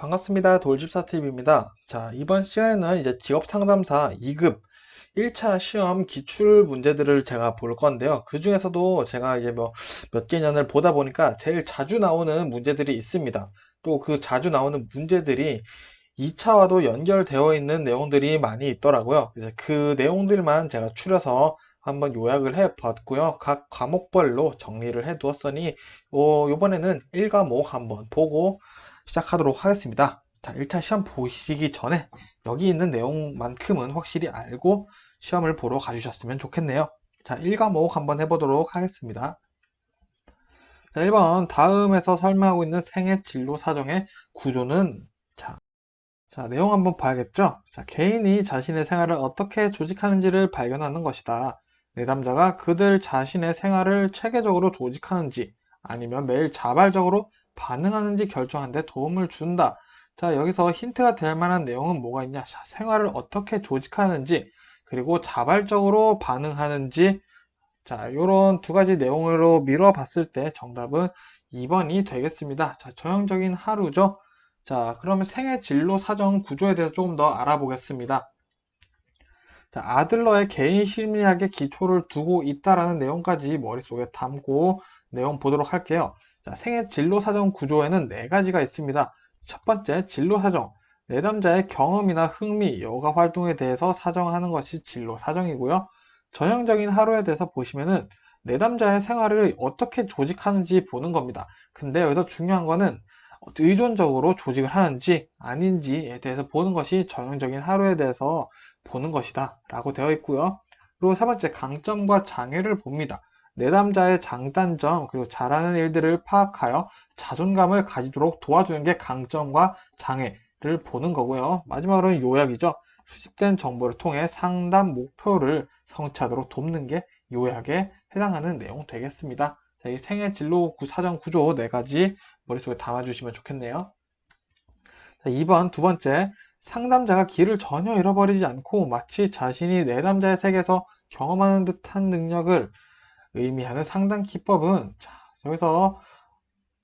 반갑습니다. 돌집사TV입니다. 자, 이번 시간에는 이제 직업상담사 2급 1차 시험 기출 문제들을 제가 볼 건데요. 그 중에서도 제가 이제 몇 개년을 보다 보니까 제일 자주 나오는 문제들이 있습니다. 또 그 자주 나오는 문제들이 2차와도 연결되어 있는 내용들이 많이 있더라고요. 이제 그 내용들만 제가 추려서 한번 요약을 해 봤고요. 각 과목별로 정리를 해 두었으니 요번에는 1과목 한번 보고 시작하도록 하겠습니다. 자, 1차 시험 보시기 전에 여기 있는 내용만큼은 확실히 알고 시험을 보러 가주셨으면 좋겠네요. 자, 1과목 한번 해보도록 하겠습니다. 자, 1번 다음에서 설명하고 있는 생애 진로 사정의 구조는 자, 내용 한번 봐야겠죠? 자, 개인이 자신의 생활을 어떻게 조직하는지를 발견하는 것이다. 내담자가 그들 자신의 생활을 체계적으로 조직하는지 아니면 매일 자발적으로 반응하는지 결정하는 데 도움을 준다. 자, 여기서 힌트가 될 만한 내용은 뭐가 있냐? 자, 생활을 어떻게 조직하는지 그리고 자발적으로 반응하는지 자, 요런 두 가지 내용으로 미뤄 봤을 때 정답은 2번이 되겠습니다. 자, 전형적인 하루죠. 자, 그러면 생애 진로 사정 구조에 대해서 조금 더 알아보겠습니다. 자, 아들러의 개인 심리학의 기초를 두고 있다라는 내용까지 머릿속에 담고 내용 보도록 할게요. 자, 생애 진로 사정 구조에는 네 가지가 있습니다. 첫 번째, 진로 사정. 내담자의 경험이나 흥미, 여가 활동에 대해서 사정하는 것이 진로 사정이고요. 전형적인 하루에 대해서 보시면은 내담자의 생활을 어떻게 조직하는지 보는 겁니다. 근데 여기서 중요한 거는 의존적으로 조직을 하는지 아닌지에 대해서 보는 것이 전형적인 하루에 대해서 보는 것이다 라고 되어 있고요. 그리고 세 번째, 강점과 장애를 봅니다. 내담자의 장단점 그리고 잘하는 일들을 파악하여 자존감을 가지도록 도와주는 게 강점과 장애를 보는 거고요. 마지막으로는 요약이죠. 수집된 정보를 통해 상담 목표를 성취하도록 돕는 게 요약에 해당하는 내용 되겠습니다. 자, 이 생애 진로 사정 구조 네 가지 머릿속에 담아주시면 좋겠네요. 자, 2번 두 번째, 상담자가 길을 전혀 잃어버리지 않고 마치 자신이 내담자의 세계에서 경험하는 듯한 능력을 의미하는 상담 기법은 자, 여기서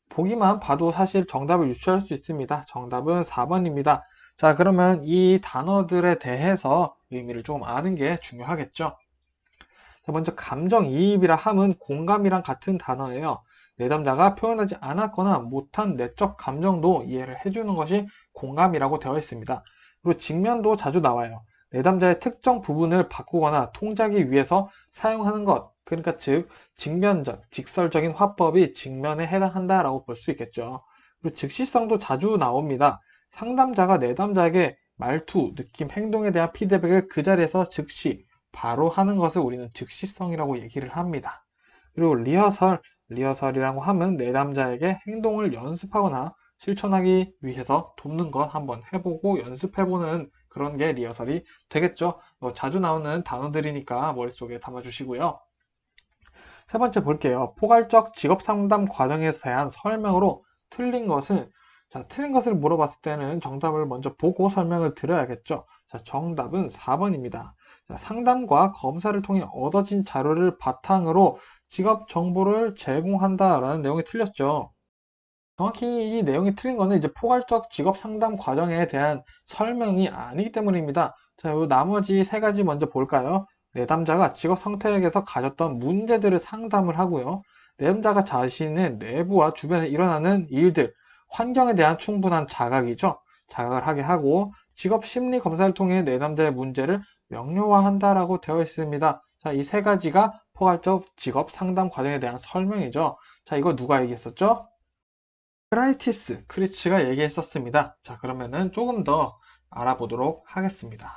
보기만 봐도 사실 정답을 유추할 수 있습니다. 정답은 4번입니다. 자, 그러면 이 단어들에 대해서 의미를 조금 아는 게 중요하겠죠. 자, 먼저 감정이입이라 함은 공감이랑 같은 단어예요. 내담자가 표현하지 않았거나 못한 내적 감정도 이해를 해주는 것이 공감이라고 되어 있습니다. 그리고 직면도 자주 나와요. 내담자의 특정 부분을 바꾸거나 통제하기 위해서 사용하는 것, 그러니까 즉 직면적, 직설적인 화법이 직면에 해당한다라고 볼 수 있겠죠. 그리고 즉시성도 자주 나옵니다. 상담자가 내담자에게 말투, 느낌, 행동에 대한 피드백을 그 자리에서 즉시 바로 하는 것을 우리는 즉시성이라고 얘기를 합니다. 그리고 리허설이라고 하면 내담자에게 행동을 연습하거나 실천하기 위해서 돕는 것 한번 해보고 연습해보는 그런 게 리허설이 되겠죠. 자주 나오는 단어들이니까 머릿속에 담아주시고요. 세 번째 볼게요. 포괄적 직업상담 과정에 대한 설명으로 틀린 것은 자, 틀린 것을 물어봤을 때는 정답을 먼저 보고 설명을 드려야겠죠. 자, 정답은 4번입니다. 자, 상담과 검사를 통해 얻어진 자료를 바탕으로 직업 정보를 제공한다라는 내용이 틀렸죠. 정확히 이 내용이 틀린 거는 이제 포괄적 직업 상담 과정에 대한 설명이 아니기 때문입니다. 자, 요 나머지 세 가지 먼저 볼까요? 내담자가 직업 선택에서 가졌던 문제들을 상담을 하고요. 내담자가 자신의 내부와 주변에 일어나는 일들, 환경에 대한 충분한 자각이죠. 자각을 하게 하고 직업 심리 검사를 통해 내담자의 문제를 명료화한다라고 되어 있습니다. 자, 이 세 가지가 포괄적 직업 상담 과정에 대한 설명이죠. 자, 이거 누가 얘기했었죠? 크리치가 얘기했었습니다. 자, 그러면은 조금 더 알아보도록 하겠습니다.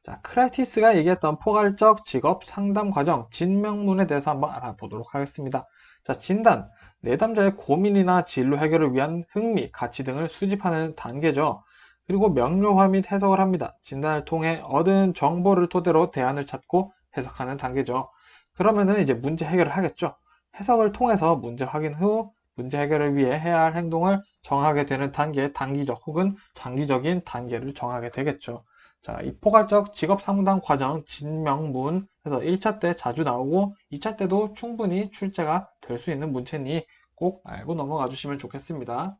자, 크라이티스가 얘기했던 포괄적 직업 상담 과정, 진명문에 대해서 한번 알아보도록 하겠습니다. 자, 진단. 내담자의 고민이나 진로 해결을 위한 흥미, 가치 등을 수집하는 단계죠. 그리고 명료화 및 해석을 합니다. 진단을 통해 얻은 정보를 토대로 대안을 찾고 해석하는 단계죠. 그러면은 이제 문제 해결을 하겠죠. 해석을 통해서 문제 확인 후 문제 해결을 위해 해야 할 행동을 정하게 되는 단계, 단기적 혹은 장기적인 단계를 정하게 되겠죠. 자, 이 포괄적 직업 상담 과정 진명문 해서 1차 때 자주 나오고 2차 때도 충분히 출제가 될 수 있는 문제니 꼭 알고 넘어가 주시면 좋겠습니다.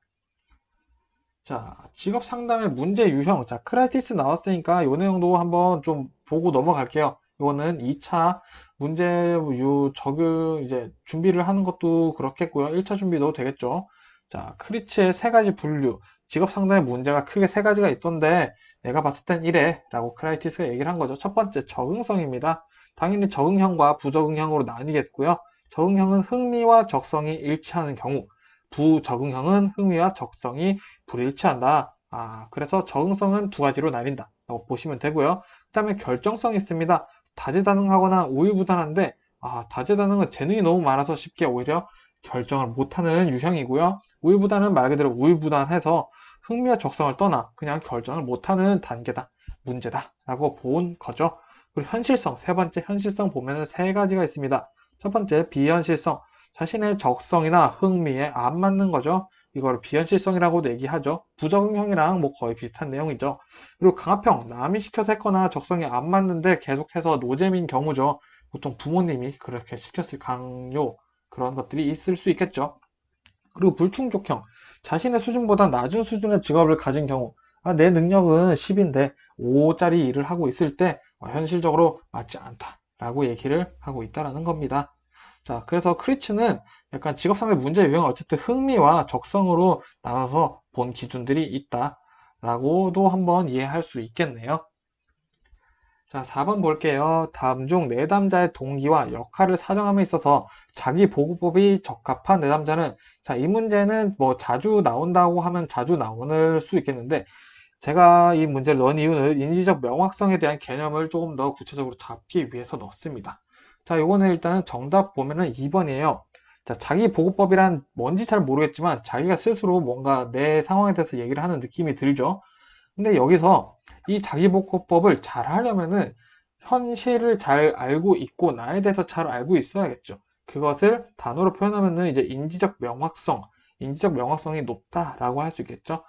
자, 직업 상담의 문제 유형. 자, 크라이티스 나왔으니까 요 내용도 한번 좀 보고 넘어갈게요. 이거는 2차 문제 적용, 이제 준비를 하는 것도 그렇겠고요. 1차 준비도 되겠죠. 자, 크리츠의 세 가지 분류. 직업 상담의 문제가 크게 세 가지가 있던데, 내가 봤을 땐 이래. 라고 크라이티스가 얘기를 한 거죠. 첫 번째, 적응성입니다. 당연히 적응형과 부적응형으로 나뉘겠고요. 적응형은 흥미와 적성이 일치하는 경우, 부적응형은 흥미와 적성이 불일치한다. 그래서 적응성은 두 가지로 나뉜다. 라고 보시면 되고요. 그 다음에 결정성이 있습니다. 다재다능하거나 우유부단한데, 다재다능은 재능이 너무 많아서 쉽게 오히려 결정을 못하는 유형이고요. 우유부단은 말 그대로 우유부단해서 흥미와 적성을 떠나 그냥 결정을 못하는 단계다. 문제다. 라고 본 거죠. 그리고 현실성, 세 번째 현실성 보면은 세 가지가 있습니다. 첫 번째 비현실성, 자신의 적성이나 흥미에 안 맞는 거죠. 이걸 비현실성이라고도 얘기하죠. 부적응형이랑 뭐 거의 비슷한 내용이죠. 그리고 강압형, 남이 시켜서 했거나 적성이 안 맞는데 계속해서 노잼인 경우죠. 보통 부모님이 그렇게 시켰을 강요, 그런 것들이 있을 수 있겠죠. 그리고 불충족형, 자신의 수준보다 낮은 수준의 직업을 가진 경우, 내 능력은 10인데 5짜리 일을 하고 있을 때 현실적으로 맞지 않다라고 얘기를 하고 있다는 겁니다. 자, 그래서 크리츠는 약간 직업상의 문제 유형을 어쨌든 흥미와 적성으로 나눠서 본 기준들이 있다라고도 한번 이해할 수 있겠네요. 자, 4번 볼게요. 다음 중 내담자의 동기와 역할을 사정함에 있어서 자기 보고법이 적합한 내담자는, 자, 이 문제는 뭐 자주 나온다고 하면 자주 나올 수 있겠는데, 제가 이 문제를 넣은 이유는 인지적 명확성에 대한 개념을 조금 더 구체적으로 잡기 위해서 넣습니다. 자, 요거는 일단은 정답 보면은 2번이에요. 자, 자기 보고법이란 뭔지 잘 모르겠지만 자기가 스스로 뭔가 내 상황에 대해서 얘기를 하는 느낌이 들죠. 근데 여기서 이 자기보고법을 잘 하려면은 현실을 잘 알고 있고 나에 대해서 잘 알고 있어야겠죠. 그것을 단어로 표현하면은 이제 인지적 명확성이 높다라고 할 수 있겠죠.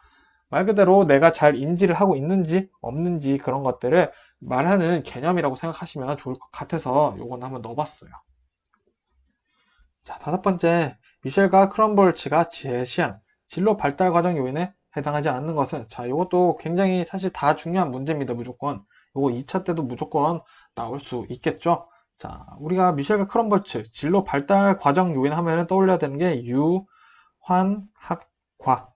말 그대로 내가 잘 인지를 하고 있는지 없는지 그런 것들을 말하는 개념이라고 생각하시면 좋을 것 같아서 요건 한번 넣어봤어요. 자, 다섯 번째, 미셸과 크럼볼츠가 제시한 진로 발달 과정 요인에 해당하지 않는 것은, 자, 이것도 굉장히 사실 다 중요한 문제입니다. 무조건 요거 2차 때도 무조건 나올 수 있겠죠. 자, 우리가 미셸과 크럼볼츠 진로 발달 과정 요인 하면은 떠올려야 되는 게 유환학과,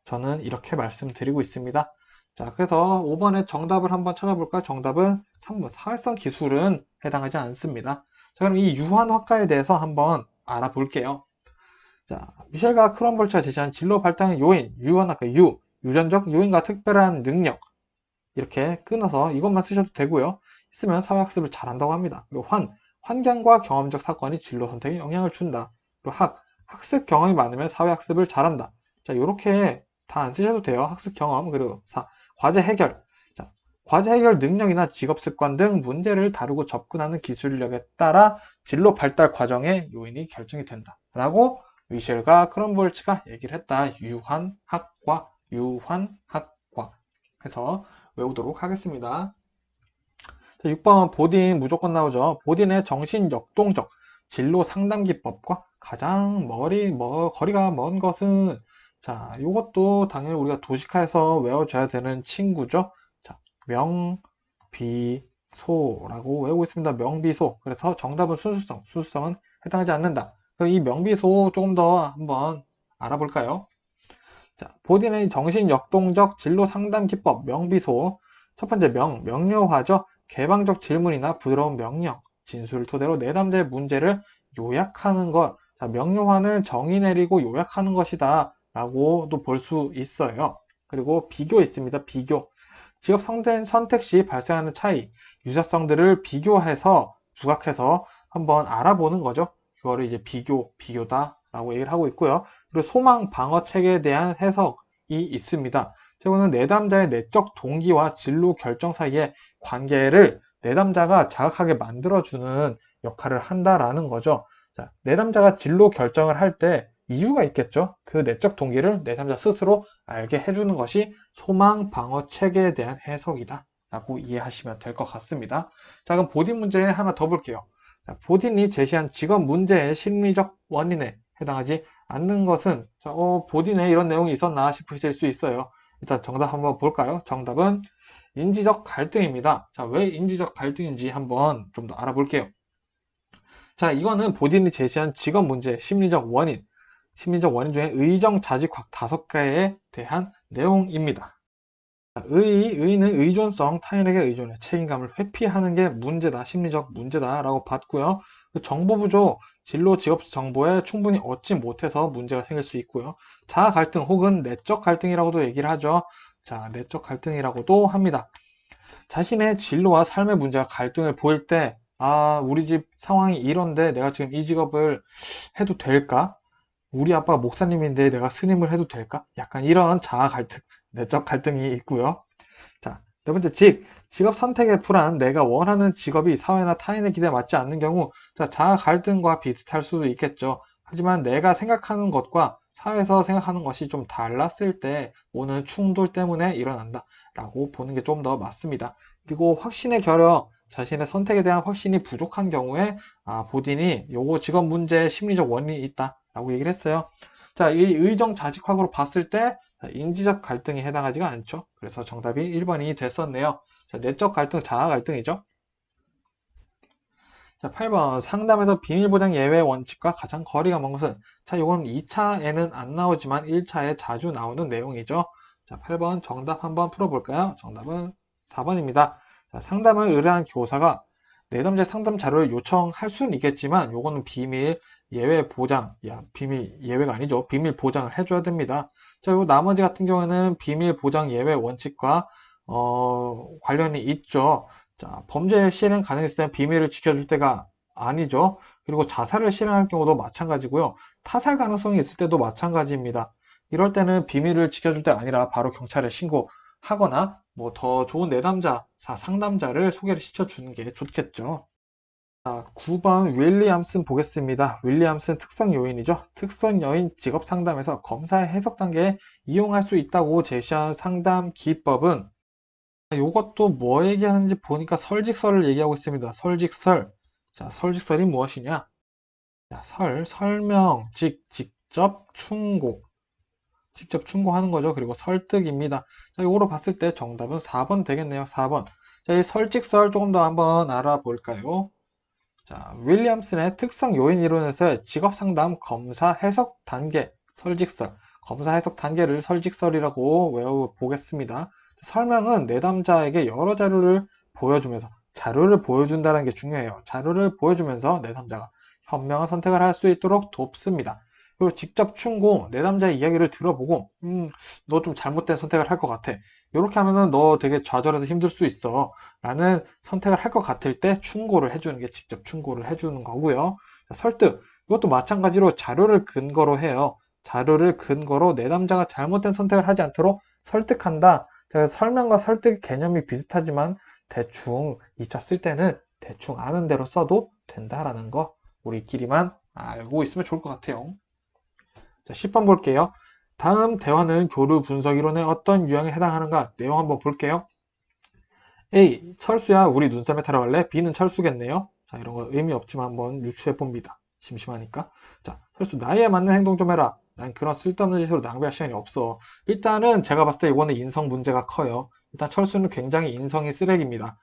저는 이렇게 말씀드리고 있습니다. 자, 그래서 5번의 정답을 한번 찾아볼까요? 정답은 3번 사회성 기술은 해당하지 않습니다. 자, 그럼 이 유한학과에 대해서 한번 알아볼게요. 자, 미셸과 크럼볼츠가 제시한 진로 발달 요인, 유한학과 유전적 요인과 특별한 능력, 이렇게 끊어서 이것만 쓰셔도 되고요. 있으면 사회학습을 잘한다고 합니다. 그리고 환경과 경험적 사건이 진로 선택에 영향을 준다. 그리고 학습 경험이 많으면 사회학습을 잘한다. 자, 이렇게 다 안 쓰셔도 돼요. 학습 경험. 그리고 과제 해결. 자, 과제 해결 능력이나 직업 습관 등 문제를 다루고 접근하는 기술력에 따라 진로 발달 과정의 요인이 결정이 된다. 라고 미셸과 크럼볼츠가 얘기를 했다. 유한학과. 해서 외우도록 하겠습니다. 자, 6번 보딘 무조건 나오죠. 보딘의 정신역동적 진로 상담 기법과 가장 거리가 먼 것은, 자, 이것도 당연히 우리가 도식화해서 외워줘야 되는 친구죠. 자, 명비소라고 외우고 있습니다. 명비소. 그래서 정답은 순수성은 해당하지 않는다. 그럼 이 명비소 조금 더 한번 알아볼까요? 자, 보딘의 정신역동적 진로 상담 기법 명비소. 첫 번째 명료화죠. 개방적 질문이나 부드러운 명령, 진술을 토대로 내담자의 문제를 요약하는 것. 자, 명료화는 정의 내리고 요약하는 것이다 라고도 볼 수 있어요. 그리고 비교 있습니다. 비교. 직업 선택 시 발생하는 차이, 유사성들을 비교해서 부각해서 한번 알아보는 거죠. 이거를 이제 비교다 라고 얘기를 하고 있고요. 그리고 소망 방어 체계에 대한 해석이 있습니다. 이거는 내담자의 내적 동기와 진로 결정 사이의 관계를 내담자가 자각하게 만들어주는 역할을 한다라는 거죠. 자, 내담자가 진로 결정을 할 때 이유가 있겠죠. 그 내적 동기를 내담자 스스로 알게 해주는 것이 소망 방어 체계에 대한 해석이다 라고 이해하시면 될 것 같습니다. 자, 그럼 보딘 문제 하나 더 볼게요. 자, 보딘이 제시한 직업 문제의 심리적 원인에 해당하지 않는 것은, 자, 보딘에 이런 내용이 있었나 싶으실 수 있어요. 일단 정답 한번 볼까요? 정답은 인지적 갈등입니다. 자, 왜 인지적 갈등인지 한번 좀 더 알아볼게요. 자, 이거는 본인이 제시한 직업 문제, 심리적 원인 중에 의정 자직학 5개에 대한 내용입니다. 의는 의존성, 타인에게 의존해 책임감을 회피하는 게 문제다, 심리적 문제다라고 봤고요. 정보 부족, 진로 직업 정보에 충분히 얻지 못해서 문제가 생길 수 있고요. 자아 갈등 혹은 내적 갈등이라고도 얘기를 하죠. 자, 내적 갈등이라고도 합니다. 자신의 진로와 삶의 문제가 갈등을 보일 때, 아, 우리 집 상황이 이런데 내가 지금 이 직업을 해도 될까? 우리 아빠가 목사님인데 내가 스님을 해도 될까? 약간 이런 자아 갈등, 내적 갈등이 있고요. 자, 네 번째, 직업 선택의 불안, 내가 원하는 직업이 사회나 타인의 기대에 맞지 않는 경우, 자, 자아 갈등과 비슷할 수도 있겠죠. 하지만 내가 생각하는 것과 사회에서 생각하는 것이 좀 달랐을 때 오는 충돌 때문에 일어난다 라고 보는 게 좀 더 맞습니다. 그리고 확신의 결여, 자신의 선택에 대한 확신이 부족한 경우에 본인이 요거 직업 문제에 심리적 원인이 있다 라고 얘기를 했어요. 자, 이 의정자직학으로 봤을 때 인지적 갈등에 해당하지가 않죠. 그래서 정답이 1번이 됐었네요. 자, 내적 갈등, 자아 갈등이죠. 자, 8번 상담에서 비밀보장 예외 원칙과 가장 거리가 먼 것은, 자, 이건 2차에는 안 나오지만 1차에 자주 나오는 내용이죠. 자, 8번 정답 한번 풀어볼까요? 정답은 4번입니다. 자, 상담을 의뢰한 교사가 내담자 상담 자료를 요청할 수는 있겠지만 요거는 비밀 예외 보장, 비밀 예외가 아니죠. 비밀 보장을 해줘야 됩니다. 자, 요 나머지 같은 경우에는 비밀 보장 예외 원칙과 관련이 있죠. 자, 범죄 실행 가능했을 때 비밀을 지켜줄 때가 아니죠. 그리고 자살을 실행할 경우도 마찬가지고요. 타살 가능성이 있을 때도 마찬가지입니다. 이럴 때는 비밀을 지켜줄 때가 아니라 바로 경찰에 신고하거나 뭐 더 좋은 내담자, 상담자를 소개를 시켜주는 게 좋겠죠. 자, 9번 윌리엄슨 보겠습니다. 윌리엄슨 특성 요인이죠. 특성 요인 직업 상담에서 검사의 해석 단계에 이용할 수 있다고 제시한 상담 기법은, 이것도 뭐 얘기하는지 보니까 설직설을 얘기하고 있습니다. 설직설. 자, 설직설이 무엇이냐? 자, 설명, 직접 충고. 직접 충고하는 거죠. 그리고 설득입니다. 자, 이거로 봤을 때 정답은 4번 되겠네요. 4번. 자, 이 설직설 조금 더 한번 알아볼까요? 자, 윌리엄슨의 특성 요인 이론에서 직업 상담 검사 해석 단계, 설직설. 검사 해석 단계를 설직설이라고 외워보겠습니다. 설명은 내담자에게 여러 자료를 보여준다는 게 중요해요. 자료를 보여주면서 내담자가 현명한 선택을 할 수 있도록 돕습니다. 그리고 직접 충고, 내담자의 이야기를 들어보고, 너 좀 잘못된 선택을 할 것 같아. 이렇게 하면은 너 되게 좌절해서 힘들 수 있어. 라는 선택을 할 것 같을 때 충고를 해주는 게 직접 충고를 해주는 거고요. 설득. 이것도 마찬가지로 자료를 근거로 해요. 자료를 근거로 내담자가 잘못된 선택을 하지 않도록 설득한다. 설명과 설득 개념이 비슷하지만 대충 2차 쓸 때는 대충 아는 대로 써도 된다라는 거 우리끼리만 알고 있으면 좋을 것 같아요. 자, 10번 볼게요. 다음 대화는 교류 분석 이론의 어떤 유형에 해당하는가? 내용 한번 볼게요. A. 철수야, 우리 눈썰매 타러 갈래? B는 철수겠네요. 자, 이런 거 의미 없지만 한번 유추해 봅니다. 심심하니까. 자, 철수, 나이에 맞는 행동 좀 해라. 난 그런 쓸데없는 짓으로 낭비할 시간이 없어. 일단은 제가 봤을 때 이거는 인성 문제가 커요. 일단 철수는 굉장히 인성이 쓰레기입니다.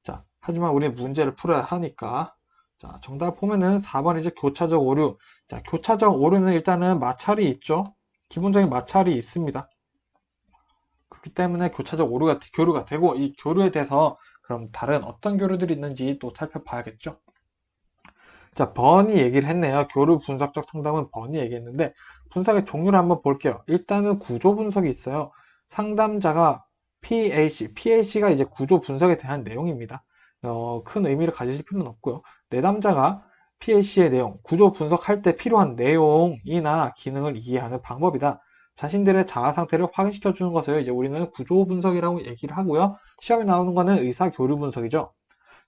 자, 하지만 우리 문제를 풀어야 하니까. 자, 정답 보면은 4번이죠. 교차적 오류. 자, 교차적 오류는 일단은 마찰이 있죠. 기본적인 마찰이 있습니다. 그렇기 때문에 교류가 되고, 이 교류에 대해서 그럼 다른 어떤 교류들이 있는지 또 살펴봐야겠죠. 자, 번이 얘기를 했네요. 교류 분석적 상담은 번이 얘기했는데, 분석의 종류를 한번 볼게요. 일단은 구조 분석이 있어요. 상담자가 PAC가 이제 구조 분석에 대한 내용입니다. 큰 의미를 가지실 필요는 없고요. 내담자가 PAC의 내용, 구조 분석할 때 필요한 내용이나 기능을 이해하는 방법이다. 자신들의 자아 상태를 확인시켜 주는 것을 이제 우리는 구조 분석이라고 얘기를 하고요. 시험에 나오는 거는 의사 교류 분석이죠.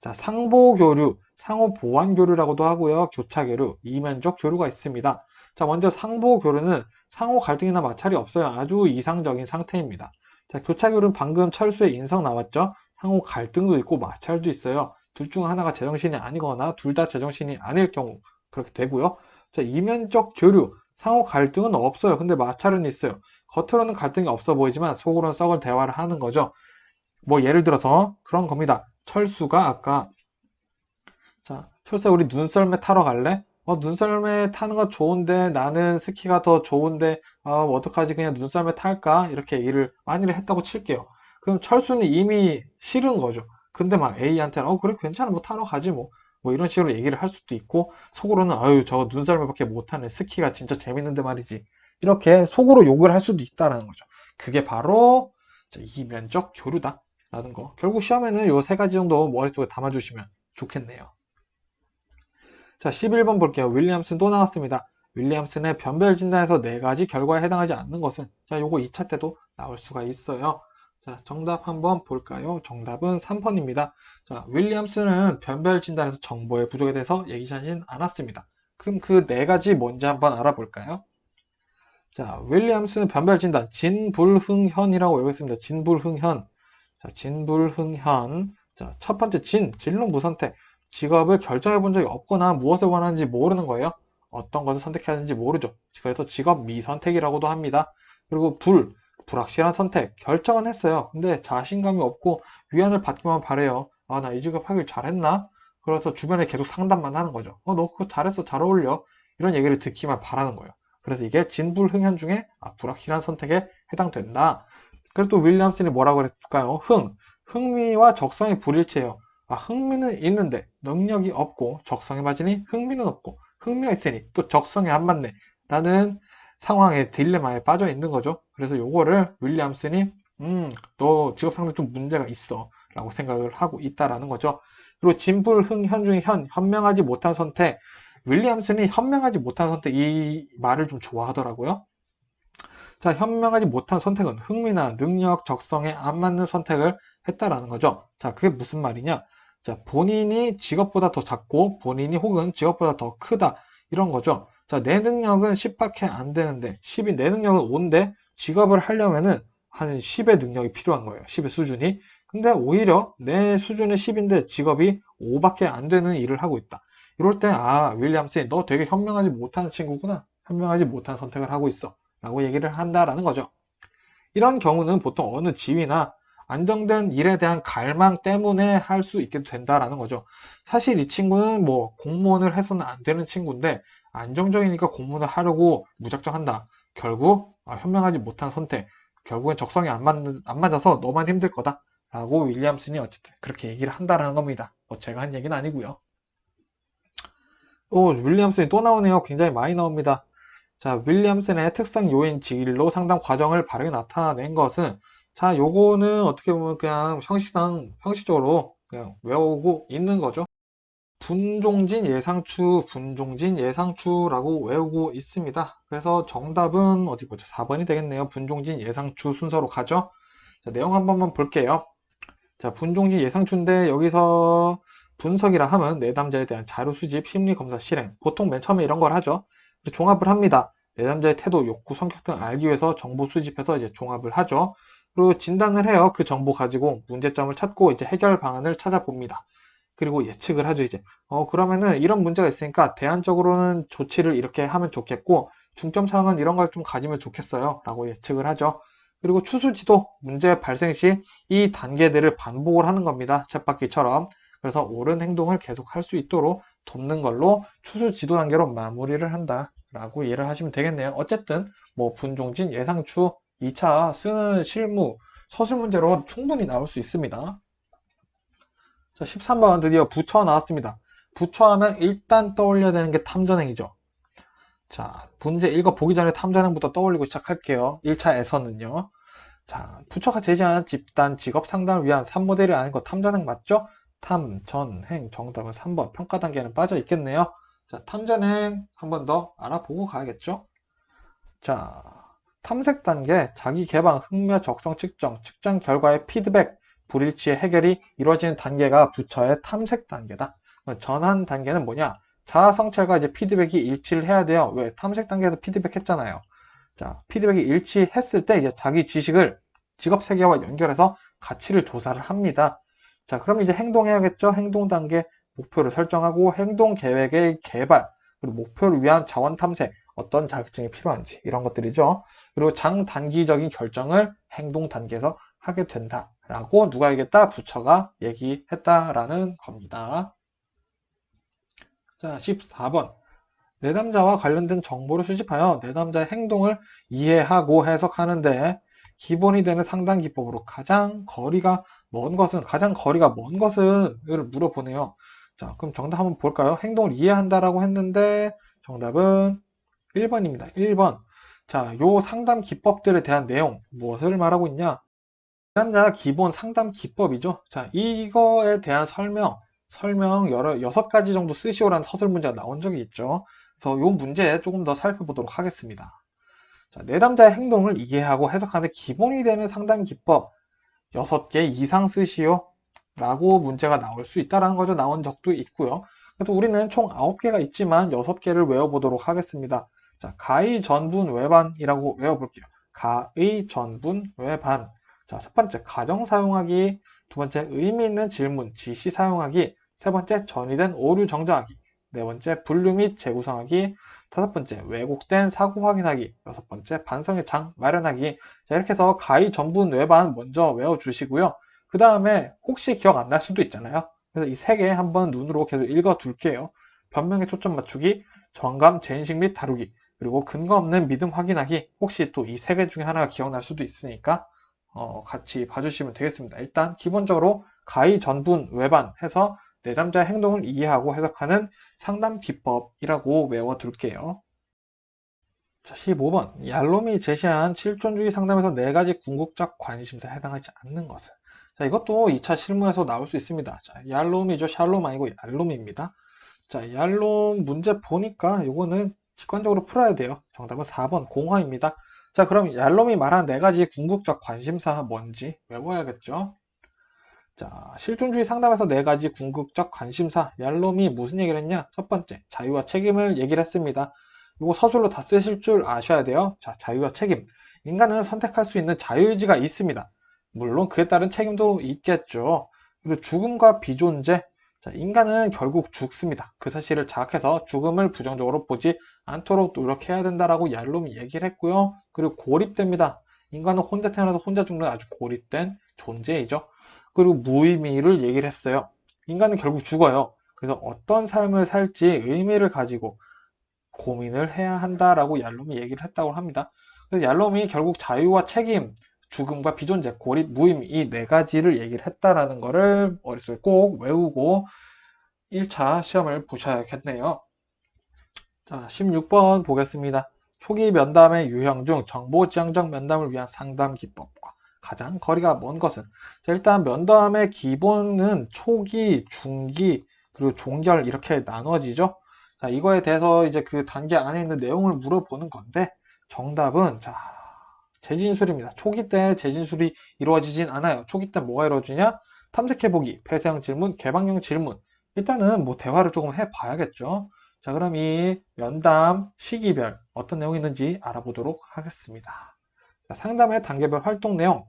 자, 상보 교류, 상호 보완 교류라고도 하고요. 교차 교류, 이면적 교류가 있습니다. 자, 먼저 상보 교류는 상호 갈등이나 마찰이 없어요. 아주 이상적인 상태입니다. 자, 교차 교류는 방금 철수의 인성 나왔죠? 상호 갈등도 있고 마찰도 있어요. 둘 중 하나가 제정신이 아니거나 둘 다 제정신이 아닐 경우 그렇게 되고요. 자, 이면적 교류, 상호 갈등은 없어요. 근데 마찰은 있어요. 겉으로는 갈등이 없어 보이지만 속으로는 썩은 대화를 하는 거죠. 뭐 예를 들어서 그런 겁니다. 철수가 아까 자, 철수야 우리 눈썰매 타러 갈래? 눈썰매 타는 거 좋은데 나는 스키가 더 좋은데 어떡하지 그냥 눈썰매 탈까? 이렇게 얘기를 만일에 했다고 칠게요. 그럼 철수는 이미 싫은 거죠. 근데 막 A한테는 그래 괜찮아 뭐 타러 가지 뭐 이런 식으로 얘기를 할 수도 있고 속으로는 아유 저 눈썰매밖에 못하네 스키가 진짜 재밌는데 말이지 이렇게 속으로 욕을 할 수도 있다라는 거죠. 그게 바로 이면적 교류다라는 거. 결국 시험에는 요 세 가지 정도 머릿속에 담아주시면 좋겠네요. 자, 11번 볼게요. 윌리엄슨 또 나왔습니다. 윌리엄슨의 변별 진단에서 네 가지 결과에 해당하지 않는 것은 자, 요거 2차 때도 나올 수가 있어요. 자, 정답 한번 볼까요? 정답은 3번입니다. 자, 윌리엄슨은 변별 진단에서 정보의 부족에 대해서 얘기하진 않았습니다. 그럼 그 네 가지 뭔지 한번 알아볼까요? 자, 윌리엄슨은 변별 진단 진불흥현이라고 외우고 있습니다. 진불흥현. 자, 진불흥현. 자, 첫 번째 진로 무선택. 직업을 결정해 본 적이 없거나 무엇을 원하는지 모르는 거예요. 어떤 것을 선택해야 하는지 모르죠. 그래서 직업 미선택이라고도 합니다. 그리고 불확실한 선택. 결정은 했어요. 근데 자신감이 없고 위안을 받기만 바래요. 나 이 직업 하길 잘했나? 그래서 주변에 계속 상담만 하는 거죠. 너 그거 잘했어. 잘 어울려. 이런 얘기를 듣기만 바라는 거예요. 그래서 이게 진불흥현 중에 불확실한 선택에 해당된다. 그리고 또 윌리엄슨이 뭐라고 그랬을까요? 흥미와 적성이 불일치해요. 흥미는 있는데 능력이 없고 적성에 맞으니 흥미는 없고 흥미가 있으니 또 적성에 안 맞네 라는 상황에 딜레마에 빠져 있는 거죠. 그래서 요거를 윌리엄슨이 너 직업 상대 좀 문제가 있어 라고 생각을 하고 있다라는 거죠. 그리고 진불흥현 중에 현명하지 못한 선택. 윌리엄슨이 현명하지 못한 선택 이 말을 좀 좋아하더라고요. 자, 현명하지 못한 선택은 흥미나 능력, 적성에 안 맞는 선택을 했다라는 거죠. 자, 그게 무슨 말이냐? 자, 본인이 직업보다 더 작고 본인이 혹은 직업보다 더 크다. 이런 거죠. 자, 내 능력은 10밖에 안 되는데 10이 내 능력은 5인데 직업을 하려면은 한 10의 능력이 필요한 거예요. 10의 수준이. 근데 오히려 내 수준은 10인데 직업이 5밖에 안 되는 일을 하고 있다. 이럴 때 윌리엄슨이 너 되게 현명하지 못한 친구구나. 현명하지 못한 선택을 하고 있어. 라고 얘기를 한다라는 거죠. 이런 경우는 보통 어느 지위나 안정된 일에 대한 갈망 때문에 할 수 있게 된다라는 거죠. 사실 이 친구는 뭐 공무원을 해서는 안 되는 친구인데 안정적이니까 공무원을 하려고 무작정 한다. 결국 현명하지 못한 선택. 결국엔 적성이 안 맞아서 너만 힘들 거다. 라고 윌리엄슨이 어쨌든 그렇게 얘기를 한다라는 겁니다. 뭐 제가 한 얘기는 아니고요. 윌리엄슨이 또 나오네요. 굉장히 많이 나옵니다. 자, 윌리엄슨의 특성 요인 진로 상담 과정을 바르게 나타낸 것은 자, 요거는 어떻게 보면 그냥 형식적으로 그냥 외우고 있는 거죠. 분종진 예상추, 분종진 예상추라고 외우고 있습니다. 그래서 정답은 어디 보자. 4번이 되겠네요. 분종진 예상추 순서로 가죠. 자, 내용 한 번만 볼게요. 자, 분종진 예상추인데 여기서 분석이라 하면 내담자에 대한 자료 수집, 심리 검사 실행. 보통 맨 처음에 이런 걸 하죠. 종합을 합니다. 내담자의 태도, 욕구, 성격 등 알기 위해서 정보 수집해서 이제 종합을 하죠. 그리고 진단을 해요. 그 정보 가지고 문제점을 찾고 이제 해결 방안을 찾아봅니다. 그리고 예측을 하죠, 이제. 그러면은 이런 문제가 있으니까 대안적으로는 조치를 이렇게 하면 좋겠고, 중점 사항은 이런 걸 좀 가지면 좋겠어요. 라고 예측을 하죠. 그리고 추수지도 문제 발생 시 이 단계들을 반복을 하는 겁니다. 쳇바퀴처럼. 그래서 옳은 행동을 계속 할 수 있도록 돕는 걸로 추수지도 단계로 마무리를 한다. 라고 이해를 하시면 되겠네요. 어쨌든 뭐 분종진, 예상추, 2차 쓰는 실무, 서술 문제로 충분히 나올 수 있습니다. 자, 13번 드디어 부처 나왔습니다. 부처하면 일단 떠올려야 되는 게 탐전행이죠. 자, 문제 읽어보기 전에 탐전행부터 떠올리고 시작할게요. 1차에서는요. 자, 부처가 제시한 집단 직업 상담을 위한 3모델이 아닌 거 탐전행 맞죠? 탐전행 정답은 3번 평가 단계는 빠져 있겠네요. 자, 탐전행 한 번 더 알아보고 가야겠죠? 자, 탐색 단계, 자기 개방, 흥미 적성 측정, 측정 결과의 피드백, 불일치의 해결이 이루어지는 단계가 부처의 탐색 단계다. 전환 단계는 뭐냐? 자아 성찰과 이제 피드백이 일치를 해야 돼요. 왜? 탐색 단계에서 피드백 했잖아요. 자, 피드백이 일치했을 때 이제 자기 지식을 직업 세계와 연결해서 가치를 조사를 합니다. 자, 그럼 이제 행동해야겠죠? 행동 단계, 목표를 설정하고 행동 계획의 개발, 그리고 목표를 위한 자원 탐색, 어떤 자격증이 필요한지 이런 것들이죠. 그리고 장단기적인 결정을 행동 단계에서 하게 된다라고 누가 얘기했다? 부처가 얘기했다라는 겁니다. 자, 14번. 내담자와 관련된 정보를 수집하여 내담자의 행동을 이해하고 해석하는데 기본이 되는 상당 기법으로 가장 거리가 먼 것은 을 물어보네요. 자, 그럼 정답 한번 볼까요? 행동을 이해한다라고 했는데 정답은 1번입니다. 1번. 자, 요 상담 기법들에 대한 내용 무엇을 말하고 있냐? 내담자 기본 상담 기법이죠. 자, 이거에 대한 설명 여러 6가지 정도 쓰시오라는 서술 문제가 나온 적이 있죠. 그래서 이 문제 조금 더 살펴보도록 하겠습니다. 자, 내담자의 행동을 이해하고 해석하는 기본이 되는 상담 기법 6개 이상 쓰시오 라고 문제가 나올 수 있다는 거죠. 나온 적도 있고요. 그래서 우리는 총 9개가 있지만 6개를 외워보도록 하겠습니다. 자, 가의 전분 외반이라고 외워볼게요. 가의 전분 외반. 자, 첫 번째 가정 사용하기, 두 번째 의미 있는 질문, 지시 사용하기, 세 번째 전이된 오류 정정하기, 네 번째 분류 및 재구성하기, 다섯 번째 왜곡된 사고 확인하기, 여섯 번째 반성의 장 마련하기. 자, 이렇게 해서 가의 전분 외반 먼저 외워주시고요. 그 다음에 혹시 기억 안 날 수도 있잖아요. 그래서 이 세 개 한번 눈으로 계속 읽어 둘게요. 변명에 초점 맞추기, 정감, 재인식 및 다루기, 그리고 근거 없는 믿음 확인하기. 혹시 또 이 세 개 중에 하나가 기억날 수도 있으니까 같이 봐주시면 되겠습니다. 일단 기본적으로 가의 전분 외반 해서 내담자의 행동을 이해하고 해석하는 상담 기법이라고 외워둘게요. 자, 15번. 얄롬이 제시한 실존주의 상담에서 4가지 궁극적 관심사에 해당하지 않는 것은. 자, 이것도 2차 실무에서 나올 수 있습니다. 자, 얄롬이죠. 샬롬 아니고 얄롬입니다. 자, 얄롬 문제 보니까 이거는 직관적으로 풀어야 돼요. 정답은 4번 공허입니다. 자, 그럼 얄롬이 말한 4가지 궁극적 관심사 뭔지 외워야겠죠? 자, 실존주의 상담에서 4가지 궁극적 관심사. 얄롬이 무슨 얘기를 했냐? 첫 번째, 자유와 책임을 얘기를 했습니다. 이거 서술로 다 쓰실 줄 아셔야 돼요. 자, 자유와 책임. 인간은 선택할 수 있는 자유의지가 있습니다. 물론 그에 따른 책임도 있겠죠. 그리고 죽음과 비존재. 자, 인간은 결국 죽습니다. 그 사실을 자각해서 죽음을 부정적으로 보지 않도록 노력해야 된다라고 얄롬이 얘기를 했고요. 그리고 고립됩니다. 인간은 혼자 태어나서 혼자 죽는 아주 고립된 존재이죠. 그리고 무의미를 얘기를 했어요. 인간은 결국 죽어요. 그래서 어떤 삶을 살지 의미를 가지고 고민을 해야 한다라고 얄롬이 얘기를 했다고 합니다. 그래서 얄롬이 결국 자유와 책임, 죽음과 비존재, 고립, 무의미 이 4가지를 얘기를 했다라는 거를 머릿속에 꼭 외우고 1차 시험을 보셔야겠네요. 자, 16번 보겠습니다. 초기 면담의 유형 중 정보지향적 면담을 위한 상담 기법과 가장 거리가 먼 것은. 자, 일단 면담의 기본은 초기, 중기, 그리고 종결 이렇게 나눠지죠. 자, 이거에 대해서 이제 그 단계 안에 있는 내용을 물어보는 건데 정답은 자, 재진술입니다. 초기 때 재진술이 이루어지진 않아요. 초기 때 뭐가 이루어지냐? 탐색해보기, 폐쇄형 질문, 개방형 질문. 일단은 뭐 대화를 조금 해봐야겠죠. 자, 그럼 이 면담 시기별 어떤 내용이 있는지 알아보도록 하겠습니다. 자, 상담의 단계별 활동 내용.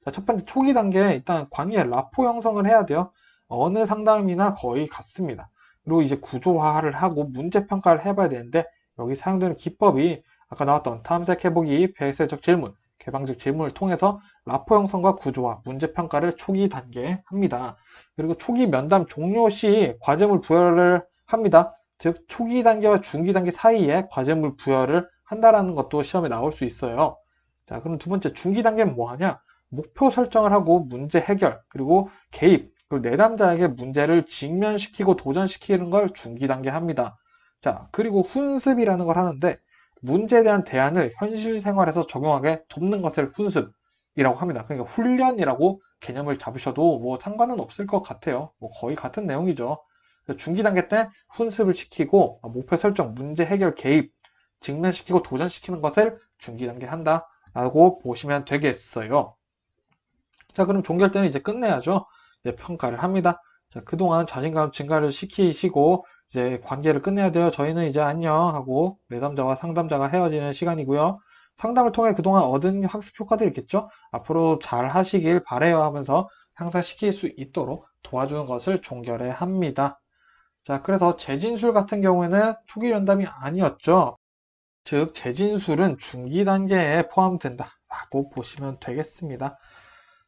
자, 첫 번째 초기 단계에 일단 관계 라포 형성을 해야 돼요. 어느 상담이나 거의 같습니다. 그리고 이제 구조화를 하고 문제 평가를 해봐야 되는데 여기 사용되는 기법이 아까 나왔던 탐색해보기, 폐쇄적 질문, 개방적 질문을 통해서 라포 형성과 구조화, 문제 평가를 초기 단계에 합니다. 그리고 초기 면담 종료 시 과제물 부여를 합니다. 즉 초기 단계와 중기 단계 사이에 과제물 부여를 한다라는 것도 시험에 나올 수 있어요. 자, 그럼 두 번째 중기 단계는 뭐 하냐? 목표 설정을 하고 문제 해결, 그리고 개입, 그리고 내담자에게 문제를 직면시키고 도전시키는 걸 중기 단계 합니다. 자, 그리고 훈습이라는 걸 하는데 문제에 대한 대안을 현실 생활에서 적용하게 돕는 것을 훈습이라고 합니다. 그러니까 훈련이라고 개념을 잡으셔도 뭐 상관은 없을 것 같아요. 뭐 거의 같은 내용이죠. 중기 단계 때 훈습을 시키고 목표 설정, 문제 해결, 개입, 직면시키고 도전시키는 것을 중기 단계 한다라고 보시면 되겠어요. 자, 그럼 종결 때는 이제 끝내야죠. 이제 평가를 합니다. 자, 그동안 자신감 증가를 시키시고 이제 관계를 끝내야 돼요. 저희는 이제 안녕 하고 내담자와 상담자가 헤어지는 시간이고요. 상담을 통해 그동안 얻은 학습 효과들이 있겠죠. 앞으로 잘 하시길 바래요 하면서 향상시킬 수 있도록 도와주는 것을 종결해 합니다. 자, 그래서 재진술 같은 경우에는 초기 면담이 아니었죠. 즉 재진술은 중기 단계에 포함된다 라고 보시면 되겠습니다.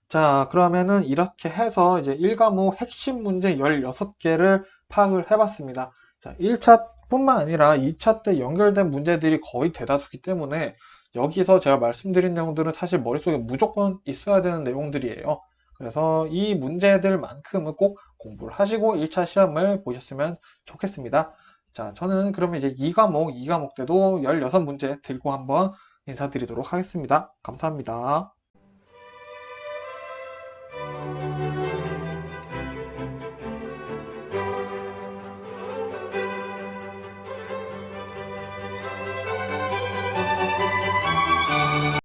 자, 그러면은 이렇게 해서 이제 1과목 핵심 문제 16개를 파악을 해봤습니다. 자, 1차 뿐만 아니라 2차 때 연결된 문제들이 거의 대다수기 때문에 여기서 제가 말씀드린 내용들은 사실 머릿속에 무조건 있어야 되는 내용들이에요. 그래서 이 문제들만큼은 꼭 공부를 하시고 1차 시험을 보셨으면 좋겠습니다. 자, 저는 그러면 이제 2과목 때도 16문제 들고 한번 인사드리도록 하겠습니다. 감사합니다.